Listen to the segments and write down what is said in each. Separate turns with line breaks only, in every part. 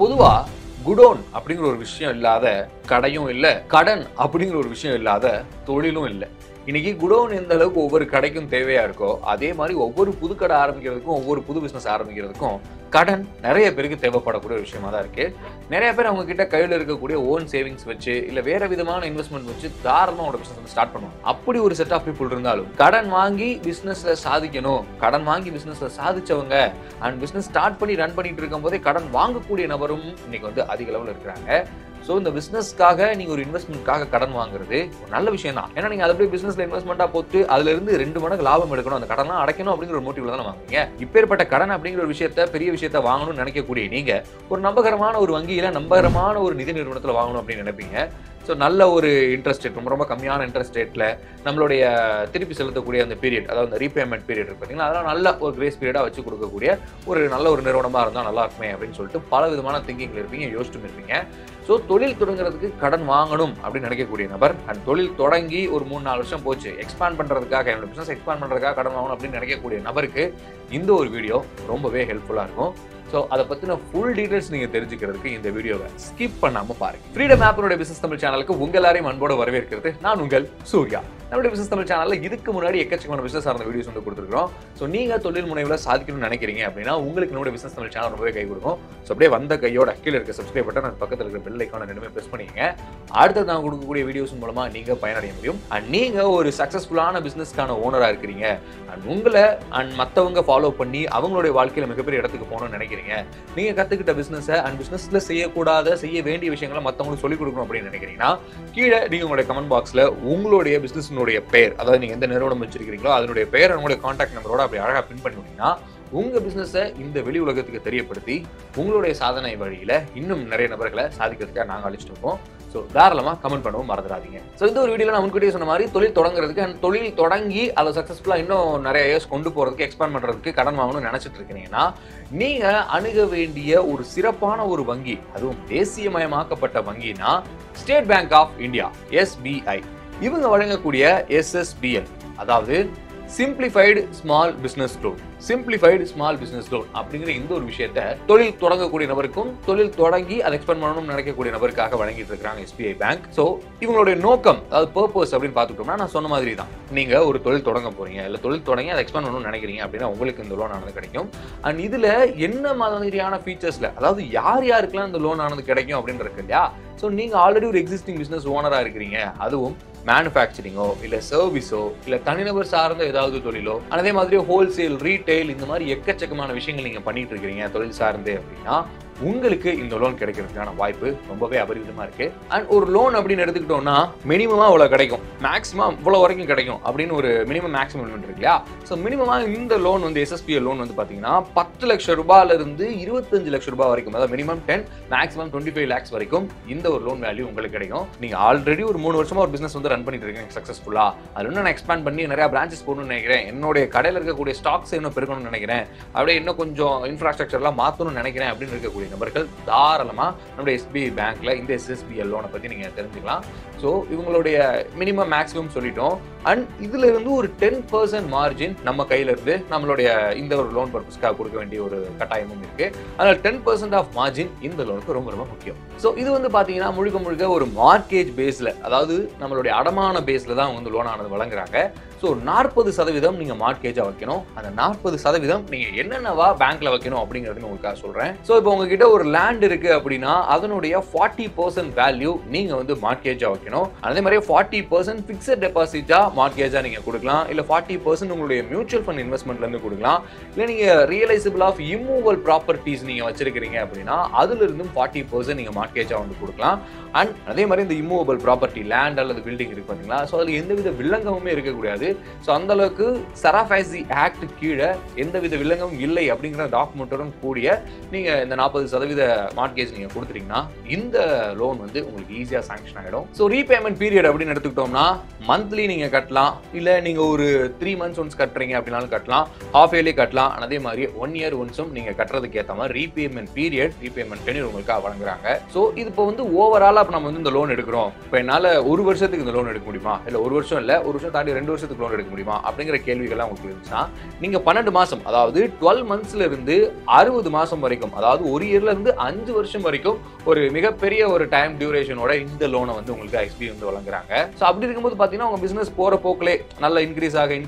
பொதுவா குடோன் அப்படிங்கிற ஒரு விஷயம் இல்லாத கடையும் இல்ல, கடன் அப்படிங்கிற ஒரு விஷயம் இல்லாத தொழிலும் இல்லை. இன்னைக்கு குடோன் எந்த அளவுக்கு ஒவ்வொரு கடைக்கும் தேவையா இருக்கோ, அதே மாதிரி ஒவ்வொரு புது கடை ஆரம்பிக்கிறதுக்கும் ஒவ்வொரு புது பிசினஸ் ஆரம்பிக்கிறதுக்கும் கடன் நிறைய பேருக்கு தேவைப்படக்கூடிய ஒரு விஷயமா தான் இருக்கு. நிறைய பேர் அவங்க கிட்ட கையில் இருக்கக்கூடிய ஓன் சேவிங்ஸ் வச்சு இல்ல வேற விதமான இன்வெஸ்ட்மெண்ட் வச்சு தாராளமா ஒரு பிசினஸ் வந்து ஸ்டார்ட் பண்ணுவோம். அப்படி ஒரு செட் ஆஃப் பீப்புள் இருந்தாலும் கடன் வாங்கி பிசினஸ்ல சாதிக்கணும், கடன் வாங்கி பிசினஸ்ல சாதிச்சவங்க அண்ட் பிசினஸ் ஸ்டார்ட் பண்ணி ரன் பண்ணிட்டு இருக்கும் போதே கடன் வாங்கக்கூடிய நபரும் இன்னைக்கு வந்து அதிக அளவில் இருக்கிறாங்க. ஸோ இந்த பிசினஸ்க்காக நீங்க ஒரு இன்வெஸ்ட்மெண்ட்காக கடன் வாங்குறது ஒரு நல்ல விஷயம் தான். ஏன்னா நீங்க அதை போய் பிசினஸ்ல இன்வெஸ்ட்மெண்டா போட்டு அதுல இருந்து 2 மடங்கு லாபம் எடுக்கணும், அந்த கடன்லாம் அடைக்கணும் அப்படிங்கிற ஒரு மோட்டிவ்ல தான் வாங்குவீங்க. இப்பேற்பட்ட கடன் அப்படிங்கிற ஒரு விஷயத்த பெரிய விஷயத்த வாங்கணும்னு நினைக்கக்கூடிய நீங்க ஒரு நம்பகரமான ஒரு வங்கியில நம்பகரமான ஒரு நிதி நிறுவனத்துல வாங்கணும் அப்படின்னு நினைப்பீங்க. ஸோ நல்ல ஒரு இன்ட்ரெஸ்ட் ரேட், ரொம்ப கம்மியான இன்ட்ரெஸ்ட் ரேட்ல நம்மளுடைய திருப்பி செலுத்தக்கூடிய அந்த பீரியட், அதாவது அந்த ரீபேமெண்ட் பீரியட் இருக்கு பார்த்தீங்கன்னா, அதெல்லாம் நல்ல ஒரு கிரேஸ் பீரியடா வச்சு கொடுக்கக்கூடிய ஒரு நல்ல ஒரு நிறுவனமா இருந்தால் நல்லா இருக்குமே அப்படின்னு சொல்லிட்டு பல விதமான திங்கிங்ல இருப்பீங்க, யோசிச்சும் இருப்பீங்க. ஸோ தொழில் தொடங்குறதுக்கு கடன் வாங்கணும் அப்படின்னு நினைக்கக்கூடிய நபர் அண்ட் தொழில் தொடங்கி ஒரு 3-4 வருஷம் போச்சு, எக்ஸ்பாண்ட் பண்றதுக்காக என்னோட பிசினஸ் எக்ஸ்பாண்ட் பண்றதுக்காக கடன் வாங்கணும் அப்படின்னு நினைக்கக்கூடிய நபருக்கு இந்த ஒரு வீடியோ ரொம்பவே ஹெல்ப்ஃபுல்லா இருக்கும். ஸோ அதை பற்றின ஃபுல் டீடைல்ஸ் நீங்கள் தெரிஞ்சுக்கிறதுக்கு இந்த வீடியோவை ஸ்கிப் பண்ணாமல் பாருங்க. ஃப்ரீடம் ஆப்பினுடைய பிசினஸ் தமிழ் சேனலுக்கு உங்கள் எல்லாரையும் அன்போடு வரவேற்கிறது நான் உங்கள் சூர்யா. நம்மளுடைய பிசினஸ் தமிழ் சேனலில் இதுக்கு முன்னாடி எக்கச்சக்கமான பிசினஸ் சார்ந்த வீடியோஸ் வந்து கொடுத்துருக்கோம். ஸோ நீங்கள் தொழில் முனைவில் சாதிக்கணும்னு நினைக்கிறீங்க அப்படின்னா உங்களுக்கு நம்மளுடைய பிசினஸ் தமிழ் சேனல் ரொம்பவே கை கொடுக்கும். ஸோ அப்படியே வந்த கையோட கீழே இருக்க சப்ஸ்கிரைப் பட்டன் அந்த பக்கத்தில் இருக்கிற பெல் ஐக்கான ரெண்டுமே ப்ரெஸ் பண்ணிக்கங்க. அடுத்தது நான் கொடுக்கக்கூடிய வீடியோஸ் மூலமா நீங்கள் பயனடைய முடியும். அண்ட் நீங்கள் ஒரு சக்ஸஸ்ஃபுல்லான பிசினஸ்க்கான ஓனராக இருக்கிறீங்க அண்ட் உங்களை அண்ட் மற்றவங்க ஃபாலோ பண்ணி அவங்களுடைய வாழ்க்கையில் மிகப்பெரிய இடத்துக்கு போகணும்னு நினைக்கிறீங்க. நீங்க கத்துக்கிட்ட பிசினஸ் அண்ட் பிசினஸ்ல செய்யக்கூடாத செய்ய வேண்டிய விஷயங்களை மத்தவங்களுக்கு சொல்லிக் கொடுக்கணும் அப்படின்னு நினைக்கிறீங்கன்னா கீழே நீங்க உங்களுடைய கமெண்ட் பாக்ஸ்ல உங்களுடைய பிசினஸ்னுடைய பெயர், அதாவது நீங்க எந்த நிறுவனம் வச்சிருக்கீங்களோ அதனுடைய பெயர் உங்களுடைய கான்டாக்ட் நம்பரோட அப்படி அழகா பின் பண்ணிட்டீங்கன்னா உங்க பிசினஸ இந்த வெளி உலகத்துக்கு தெரியப்படுத்தி உங்களுடைய சாதனை வழியில இன்னும் நிறைய நபர்களை சாதிக்கிறதுக்காக நாங்க அழைச்சிட்டு இருக்கோம். ஸோ தாராளமாக கமெண்ட் பண்ணவும் மறந்துடாதீங்க. ஸோ இந்த ஒரு வீடியோவில் நான் முன்கூட்டியே சொன்ன மாதிரி தொழில் தொடங்குறதுக்கு அண்ட் தொழில் தொடங்கி அதை சக்ஸஸ்ஃபுல்லாக இன்னும் நிறைய இயர்ஸ் கொண்டு போகிறதுக்கு எக்ஸ்பேண்ட் பண்ணுறதுக்கு கடன் வாங்கணும்னு நினச்சிட்டு இருக்கிறீங்கன்னா நீங்கள் அணுக வேண்டிய ஒரு சிறப்பான ஒரு வங்கி, அதுவும் தேசியமயமாக்கப்பட்ட வங்கினா state bank of India SBI. இவங்க வழங்கக்கூடிய SSBL, அதாவது simplified small business loan, simplified small business loan அப்படிங்கிற இந்த ஒரு விஷயத்தை தொழில் தொடங்கக்கூடிய நபருக்கும் தொழில் தொடங்கி அதை எக்ஸ்பேண்ட் பண்ணணும்னு நினைக்கக்கூடிய நபருக்காக வழங்கிட்டு இருக்காங்க SBI பேங்க். ஸோ இவங்களுடைய நோக்கம், அதாவது பர்பஸ் அப்படின்னு பார்த்துட்டோம்னா நான் சொன்ன மாதிரி தான், நீங்க ஒரு தொழில் தொடங்க போறீங்க இல்லை தொழில் தொடங்கி அதை எக்ஸ்பேண்ட் பண்ணணும்னு நினைக்கிறீங்க அப்படின்னா உங்களுக்கு இந்த லோன் ஆனது கிடைக்கும். அண்ட் இதுல என்ன மாதிரியான ஃபீச்சர்ஸ்ல, அதாவது யார் யாருக்கெல்லாம் இந்த லோன் ஆனது கிடைக்கும் அப்படின்னு இருக்கு இல்லையா. ஸோ நீங்க ஆல்ரெடி ஒரு எக்ஸிஸ்டிங் பிசினஸ் ஓனரா இருக்கிறீங்க, அதுவும் மேனுஃபேக்சரிங்கோ இல்ல சர்வீஸோ இல்ல தனிநபர் சார்ந்த ஏதாவது தொழிலோ, அதே மாதிரி ஹோல்சேல் ரீட்டைல் இந்த மாதிரி எக்கச்சக்கமான விஷயங்கள் நீங்க பண்ணிட்டு இருக்கிறீங்க தொழில் சார்ந்து அப்படின்னா உங்களுக்கு இந்த லோன் கிடைக்கிறதுக்கான வாய்ப்பு ரொம்பவே அபரிவிதமா இருக்கு. அண்ட் ஒரு லோன் அப்படின்னு எடுத்துக்கிட்டோம்னா மினிமமா இவ்வளவு கிடைக்கும், மேக்ஸிமம் இவ்வளவு வரைக்கும் கிடைக்கும் அப்படின்னு ஒரு மினிமம் மேக்ஸிமம் லிமிட் இருக்கு இல்லையா. ஸோ மினிமமா இந்த லோன் வந்து SSBL லோன் வந்து பாத்தீங்கன்னா 10 லட்சம் ரூபாயில இருந்து 25 லட்சம் ரூபாய் வரைக்கும், அதாவது மினிமம் 10 மேக்ஸிமம் 25 lakhs வரைக்கும் இந்த ஒரு லோன் வேல்யூ உங்களுக்கு கிடைக்கும். நீங்க ஆல்ரெடி ஒரு 3 வருஷமா ஒரு பிசினஸ் வந்து ரன் பண்ணிட்டு இருக்கீங்க சக்சஸ்ஃபுல்லா, அது இன்னும் நான் எக்ஸ்பேண்ட் பண்ணி நிறைய பிரான்ச்சஸ் போடணும்னு நினைக்கிறேன், என்னுடைய கடையில் இருக்கக்கூடிய ஸ்டாக்ஸ் இன்னும் பெருக்கணும்னு நினைக்கிறேன், அப்படியே இன்னும் கொஞ்சம் இன்ஃப்ராஸ்ட்ரக்சர்லாம் மாற்றணும்னு நினைக்கிறேன் அப்படின்னு இருக்கக்கூடிய நபர்கள் தாராளமா நம்முடைய SBI பேங்க்ல இந்த SSBL லோனை பத்தி நீங்க தெரிஞ்சுக்கலாம். ஸோ இவங்களுடைய மினிமம் மேக்ஸிமம் சொல்லிட்டோம். அண்ட் இதுல இருந்து ஒரு 10% மார்ஜின் நம்ம கையில இருந்து நம்மளுடைய இந்த ஒரு லோன் பர்பஸ்க்காக கொடுக்க வேண்டிய ஒரு கட்டாயமும் இருக்கு. அதனால 10% ஆஃப் மார்ஜின் இந்த லோனுக்கு ரொம்ப முக்கியம். ஸோ இது வந்து பாத்தீங்கன்னா முழுக்க ஒரு மார்க்கேஜ் பேஸ்ல, அதாவது நம்மளுடைய அடமான பேஸ்ல தான் வந்து லோன் ஆனது வழங்குறாங்க. ஸோ 40% நீங்க மார்க்கேஜா வைக்கணும். அந்த 40% நீங்க என்னென்னவா பேங்க்ல வைக்கணும் அப்படிங்கிறது உங்களுக்காக சொல்றேன். ஸோ இப்போ உங்ககிட்ட ஒரு லேண்ட் இருக்கு அப்படின்னா அதனுடைய 40% வேல்யூ நீங்க வந்து மார்க்கேஜா வைக்கணும். அதே மாதிரி 40% பிக்ஸட் டெபாசிட்டா மார்க்கேஜா நீங்க கொடுக்கலாம், இல்ல 40% உங்களுடைய மியூச்சுவல் ஃபண்ட் இன்வெஸ்ட்மெண்ட்ல இருந்து கொடுக்கலாம், இல்ல நீங்க ரியலைசபிள் ஆஃப் இம்மூவல் ப்ராப்பர்ட்டிஸ் நீங்க வச்சிருக்கீங்க அப்படின்னா அதுல இருந்தும் 40% நீங்க மார்க்கேஜா வந்து கொடுக்கலாம். அண்ட் அதே மாதிரி இந்த இம்மூவபிள் ப்ராப்பர்ட்டி லேண்ட் அல்லது பில்டிங் இருக்கு பாத்தீங்களா, ஸோ அதுல எந்தவித வில்லங்கமுமே இருக்கக்கூடாது. ஸோ அந்த அளவுக்கு சராஃபைசி ஆக்ட் கீழே எந்தவித வில்லங்கமும் இல்லை அப்படிங்கிற டாக்குமெண்ட்டுடன் கூடிய நீங்க இந்த 40% மார்க்கேஜ் நீங்க கொடுத்துட்டீங்கன்னா இந்த லோன் வந்து உங்களுக்கு ஈஸியா சாங்ஷன் ஆகிடும். ஸோ ரீபேமெண்ட் பீரியட் அப்படின்னு எடுத்துக்கிட்டோம்னா மந்த்லி நீங்க கட்டலாம், இல்ல நீங்க ஒரு 3 months ஒன்ஸ் கட்டுறீங்க அப்படினாலும் கட்டலாம், half yearly கட்டலாம். அதே மாதிரி 1 year ஒன்ஸும் நீங்க கட்டுறதுக்கு ஏத்த மாதிரி ரீபேமெண்ட் பீரியட், ரீபேமெண்ட் டென்யூர் உங்களுக்கு வழங்குறாங்க. சோ இது இப்போ வந்து ஓவராலா நம்ம வந்து இந்த லோன் எடுக்கிறோம், இப்போ என்னால ஒரு வருஷத்துக்கு இந்த லோன் எடுக்க முடியுமா, இல்ல ஒரு வருஷம் இல்ல ஒரு வருஷம் தாண்டி 2 வருஷத்துக்கு லோன் எடுக்க முடியுமா அப்படிங்கிற கேள்விகள்லாம் உங்களுக்கு இருந்துச்சுன்னா நீங்க 12 மாசம் அதாவது 12 monthsல இருந்து 60 மாசம் வரைக்கும், அதாவது ஒரு இயர்ல இருந்து 5 வருஷம் வரைக்கும் ஒரு மிகப்பெரிய ஒரு டைம் டியூரேஷனோட இந்த லோனை வந்து உங்களுக்கு SBI வந்து வழங்குறாங்க. சோ அப்படி இருக்கும்போது பாத்தீங்கன்னா உங்க பிசினஸ் போற போக்கிலே நல்லா இன்க்ரீஸ்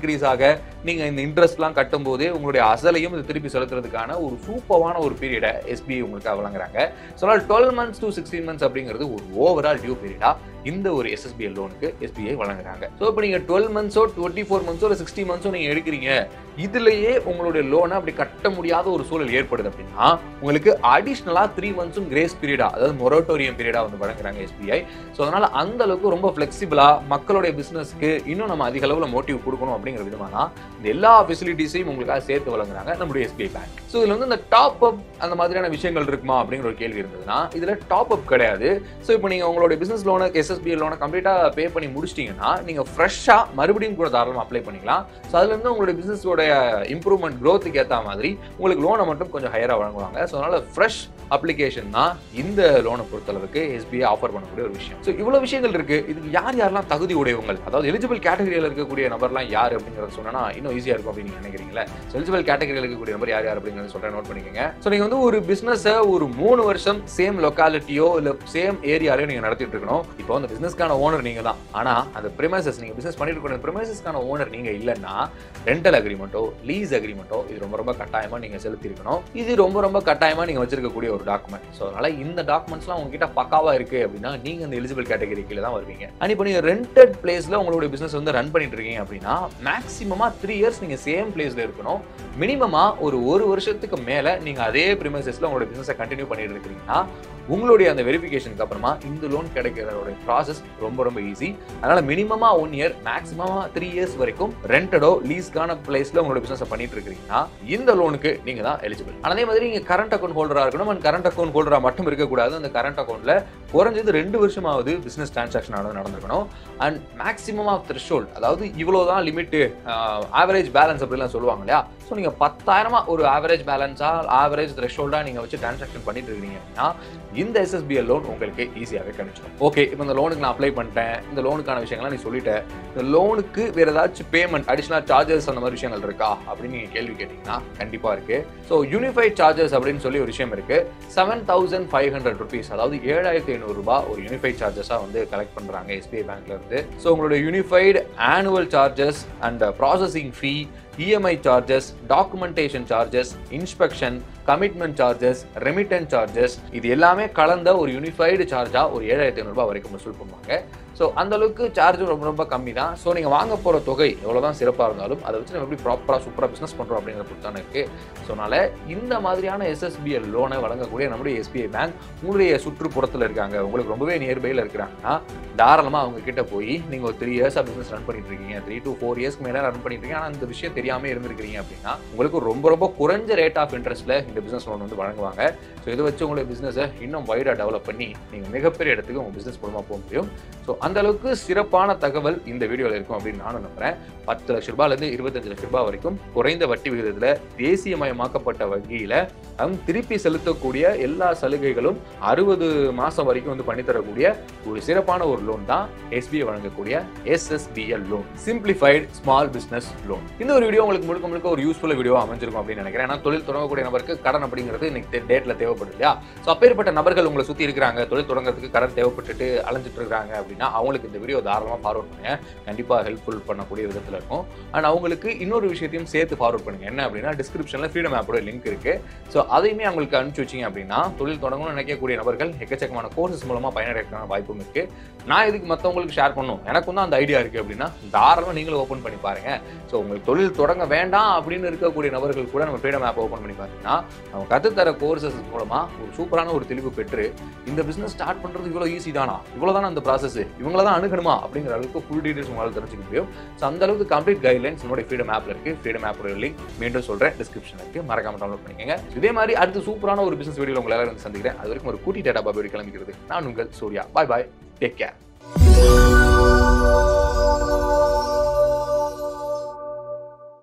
ஆக நீங்க இந்த இன்ட்ரெஸ்ட்லாம் கட்டும் போதே உங்களுடைய அசலையும் இது திருப்பி செலுத்துறதுக்கான ஒரு சூப்பரான ஒரு பீரியடை SBI உங்களுக்கு வழங்குறாங்க. ஸோ 12 months to 16 months அப்படிங்கிறது ஒரு ஓவரால் டியூ பீரியடா இந்த ஒரு SSBL லோனுக்கு SBI வழங்குறாங்க. ஸோ இப்போ நீங்க 12 months 24 months இல்ல 60 months நீங்க எடுக்கிறீங்க, இதுலயே உங்களுடைய லோனை அப்படி கட்ட முடியாத ஒரு சூழல் ஏற்படுது அப்படின்னா உங்களுக்கு அடிஷனலா 3 months கிரேஸ் பீரியடா, அதாவது மொரட்டோரியம் பீரியடா வந்து வழங்குறாங்க SBI. ஸோ அதனால அந்த அளவுக்கு ரொம்ப ஃபிளெக்சிபிளா மக்களுடைய பிசினஸ்க்கு இன்னும் நம்ம அதிக அளவுல மோட்டிவ் கொடுக்கணும் அப்படிங்கிற விதமா இந்த எல்லா ஃபெசிலிட்டிஸையும் உங்களுக்காக சேர்த்து வழங்குறாங்க நம்மளுடைய SBI பேங்க். ஸோ இதுல வந்து இந்த டாப் அப் அந்த மாதிரியான விஷயங்கள் இருக்குமா அப்படிங்கிற ஒரு கேள்வி இருந்ததுன்னா இதுல டாப் அப் கிடையாது. ஸோ இப்போ நீங்க உங்களுடைய பிசினஸ் லோனை SSBL லோனை கம்ப்ளீட்டா பே பண்ணி முடிச்சிட்டீங்கன்னா நீங்க ஃப்ரெஷ்ஷா மறுபடியும் கூட தாராளமா அப்ளை பண்ணிக்கலாம். ஸோ அதுல இருந்து உங்களுடைய பிசினஸோட இம்ப்ரூவ்மெண்ட் க்ரோத்துக்கு ஏற்ற மாதிரி உங்களுக்கு லோனை மட்டும் கொஞ்சம் ஹையரா வழங்குவாங்க. ஸோ அதனால ஃப்ரெஷ் அப்ளிகேஷன் தான் இந்த லோனை பொறுத்தளவுக்கு SBI ஆஃபர் பண்ணக்கூடிய ஒரு விஷயம். ஸோ இவ்வளவு விஷயங்கள் இருக்கு. இதுக்கு யாரெல்லாம் தகுதி உடையவங்கள், அதாவது எலிஜிபிள் கேட்டகரியில் இருக்கக்கூடிய நபர்லாம் யார் அப்படிங்கிறத சொன்னா இன்னும் ஈஸியா இருக்கும் அப்படின்னு நினைக்கிறீங்களா? எலிஜிபிள் கேட்டகரியில் இருக்கக்கூடிய நபர் யார் அப்படிங்கிறத சொல்றேன், நோட் பண்ணிக்கோங்க. ஸோ நீங்க வந்து ஒரு பிசினஸ் ஒரு 3 வருஷம் சேம் லொக்காலிட்டியோ இல்ல சேம் ஏரியாலையோ நீங்க நடத்திட்டு இருக்கணும். இப்போ அந்த பிசினஸ்க்கான ஓனர் நீங்க தான், ஆனா அந்த பிரிமைசஸ் நீங்க பிசினஸ் பண்ணிட்டு இருக்கிற பிரிமைசஸ்க்கான ஓனர் நீங்க இல்லைன்னா ரெண்டல் அக்ரிமெண்ட்டோ லீஸ் அக்ரிமெண்ட்டோ இது ரொம்ப கட்டாயமா நீங்க செலுத்திருக்கணும். இது ரொம்ப கட்டாயமா நீங்க வச்சிருக்கக்கூடிய ஒரு டாக்குமெண்ட். ஸோ அதனால இந்த டாக்குமெண்ட்ஸ்லாம் உங்ககிட்ட பக்காவா இருக்கு அப்படின்னா நீங்க இந்த எலிஜிபிள் கேட்டகரி கீழே தான் வருவீங்க. அண்ட் இப்போ நீங்க ரெண்டட் பிளேஸ்ல உங்களுடைய பிசினஸ் வந்து ரன் பண்ணிட்டு இருக்கீங்க அப்படின்னா மேக்ஸிமமா 3 years நீங்க சேம் பிளேஸ்ல இருக்கணும். மினிமமா ஒரு வருஷத்துக்கு மேல நீங்க அதே பிரிமைசஸ்ல உங்களுடைய பிசினஸை கண்டினியூ பண்ணிட்டு இருக்கீங்கன்னா உங்களுடைய அந்த வெரிஃபிகேஷனுக்கு அப்புறமா இந்த லோன் கிடைக்கிறதோட ப்ராசஸ் ரொம்ப ஈஸி. அதனால மினிமமா 1 year மேக்ஸிமமா 3 years வரைக்கும் ரெண்டடோ லீஸ்க்கான பிளேஸ்ல உங்களோட பிசினஸ் பண்ணிட்டு இருக்கீங்கன்னா இந்த லோனுக்கு நீங்க தான் எலிஜிபிள். அதே மாதிரி நீங்க கரண்ட் அக்கௌண்ட் ஹோல்டரா இருக்கணும். அண்ட் கரண்ட் அக்கௌண்ட் ஹோல்டரா மட்டும் இருக்கக்கூடாது. அந்த கரண்ட் அக்கௌண்ட்ல குறைஞ்சது 2 வருஷமாவது பிசினஸ் டிரான்சாக்ஷன் நடந்திருக்கணும். அண்ட் மேக்ஸிமம் ஆஃப் த்ரெஷோல்ட், அதாவது இவ்வளவுதான் லிமிட், ஆவரேஜ் பேலன்ஸ் அப்படிலாம் சொல்லுவாங்க இல்லையா? ஸோ நீங்க 10,000 ஒரு ஆவரேஜ் பேலன்ஸா ஆவரேஜ் த்ரெஷோல்டா நீங்க வச்சு டிரான்சாக்ஷன் பண்ணிட்டு இருக்கீங்க அப்படின்னா இந்த SSBL லோன் உங்களுக்கு ஈஸியாகவே கிடைச்சிடும். ஓகே, இப்போ இந்த லோனுக்கு நான் அப்ளை பண்ணிட்டேன், இந்த லோனுக்கான விஷயங்கள்லாம் நீ சொல்லிட்டேன், இந்த லோனுக்கு வேற ஏதாச்சும் பேமெண்ட் அடிஷனல் சார்ஜஸ் அந்த மாதிரி விஷயங்கள் இருக்கா அப்படின்னு நீங்க கேள்வி கேட்டீங்கன்னா கண்டிப்பா இருக்கு. ஸோ யூனிஃபைட் சார்ஜஸ் அப்படின்னு சொல்லி ஒரு விஷயம் இருக்கு. 7,500 rupees, அதாவது 7,500 ரூபாய் ஒரு யூனிஃபைட் சார்ஜஸா வந்து கலெக்ட் பண்றாங்க SBI பேங்க்ல இருந்து. ஸோ உங்களுடைய unified annual charges and processing fee, EMI charges, documentation charges, inspection, commitment charges, remittance charges, இது எல்லாமே கலந்த ஒரு யூனிஃபைடு சார்ஜா ஒரு 7,500 ரூபாய் வரைக்கும் வசூல் பண்ணுவாங்க. ஸோ அந்த அளவுக்கு சார்ஜும் ரொம்ப கம்மி தான். ஸோ நீங்கள் வாங்க போகிற தொகை எவ்வளோதான் சிறப்பாக இருந்தாலும் அதை வச்சு நம்ம எப்படி ப்ராப்பராக சூப்பராக பிஸ்னஸ் பண்ணுறோம் அப்படிங்கிற பொறுத்து தானே இருக்குது. ஸோ அதனால் இந்த மாதிரியான SSBL லோனை வழங்கக்கூடிய நம்முடைய SBI பேங்க் உங்களுடைய சுற்றுப்புறத்தில் இருக்காங்க, உங்களுக்கு ரொம்பவே நியர்பையில் இருக்கிறாங்கன்னா தாராளமாக அவங்க கிட்ட போய் நீங்கள் ஒரு 3 years பிஸ்னஸ் ரன் பண்ணிட்டு இருக்கீங்க, 3 to 4 years மேலே ரன் பண்ணிட்டு இருக்கீங்க, ஆனால் இந்த விஷயம் தெரியாமல் இருந்திருக்கிறீங்க அப்படின்னா உங்களுக்கு ரொம்ப குறைஞ்ச ரேட் ஆஃப் இன்ட்ரெஸ்ட்டில் இந்த பிஸ்னஸ் லோன் வந்து வழங்குவாங்க. ஸோ இதை வச்சு உங்களுடைய பிஸ்னஸை இன்னும் வைடாக டெவலப் பண்ணி நீங்கள் மிகப்பெரிய இடத்துக்கு உங்கள் பிஸ்னஸ் மூலமாக போக முடியும். ஸோ அந்த அளவுக்கு சிறப்பான தகவல் இந்த வீடியோவில் இருக்கும் அப்படின்னு நானும் நம்புறேன். 10 லட்ச ரூபாயிலிருந்து 25 லட்ச ரூபாய் வரைக்கும் குறைந்த வட்டி விகிதத்தில் தேசியமயமாக்கப்பட்ட வங்கியில் திருப்பி செலுத்தக்கூடிய எல்லா சலுகைகளும் 60 மாசம் வரைக்கும் வந்து பண்ணித்தரக்கூடிய ஒரு சிறப்பான ஒரு லோன் தான் SBI வழங்கக்கூடிய SSBL loan, simplified small business loan. இந்த ஒரு வீடியோ உங்களுக்கு முழுக்க ஒரு யூஸ்ஃபுல் வீடியோ அமைஞ்சிருக்கும் அப்படின்னு நினைக்கிறேன். ஏன்னா தொழில் தொடங்கக்கூடிய நபருக்கு கடன் அப்படிங்கிறது இன்னைக்கு டேட்ல தேவைப்படுது இல்லையா? ஸோ அப்பேற்பட்ட நபர்கள் உங்களை சுற்றி இருக்கிறாங்க, தொழில் தொடங்குறதுக்கு கடன் தேவைப்பட்டுட்டு அலைஞ்சிட்டு இருக்காங்க அப்படின்னா அவங்களுக்கு இந்த வீடியோ தாராளமாக ஃபார்வர்ட் பண்ணுங்க, கண்டிப்பாக ஹெல்ப்ஃபுல் பண்ணக்கூடிய விதத்தில் இருக்கும். அண்ட் அவங்களுக்கு இன்னொரு விஷயத்தையும் சேர்த்து ஃபார்வர்ட் பண்ணுங்க. என்ன அப்படின்னா டிஸ்கிரிப்ஷனில் ஃப்ரீடம் ஆப்போட லிங்க் இருக்கு. ஸோ அதையுமே அவங்களுக்கு அனுப்பிச்சு வச்சிங்க அப்படின்னா தொழில் தொடங்கணும்னு நினைக்கக்கூடிய நபர்கள் எக்கச்சக்கமான கோர்சஸ் மூலமாக பயனடைக்கான வாய்ப்பும் இருக்கு. நான் இதுக்கு மற்றவங்களுக்கு ஷேர் பண்ணணும், எனக்கும் தான் அந்த ஐடியா இருக்கு அப்படின்னா தாராளமாக நீங்களும் ஓப்பன் பண்ணி பாருங்க. ஸோ உங்களுக்கு தொழில் தொடங்க வேண்டாம் அப்படின்னு இருக்கக்கூடிய நபர்கள் கூட நம்ம ஃப்ரீடம் ஆப் ஓப்பன் பண்ணி பார்த்தீங்கன்னா நம்ம கற்றுத்தர கோர்சஸ் மூலமாக ஒரு சூப்பரான ஒரு தெளிவு பெற்று இந்த பிஸ்னஸ் ஸ்டார்ட் பண்ணுறது இவ்வளோ ஈஸி தானா, இவ்வளோ தானே அந்த ப்ராசஸ், இவங்கள தான் அணுகணுமா அப்படிங்கிற அளவுக்கு ஃபுல் டீடைல்ஸ் உங்களால் தெரிஞ்சுக்க முடியும். ஸோ அந்த அளவுக்கு கம்ப்ளீட் கைட்லைன்ஸ் நம்மளுடைய ஃப்ரீடம் ஆப்ல இருக்கு. ஃப்ரீடம் ஆப்போட லிங்க் மீண்டும் சொல்றேன், டிஸ்கிரிப்ஷன் இருக்கு, மறக்காம டவுன்லோட் பண்ணிக்கங்க. இதே மாதிரி அடுத்த சூப்பரான ஒரு பிசினஸ் வீடியோ உங்களை எல்லாரும் சந்திக்கிறேன். அது வரைக்கும் ஒரு கூட்டி டேட்டா பாபி கிளம்பிக்கிறது. நான் உங்கள் சூர்யா. பாய் பாய், டேக் கேர்.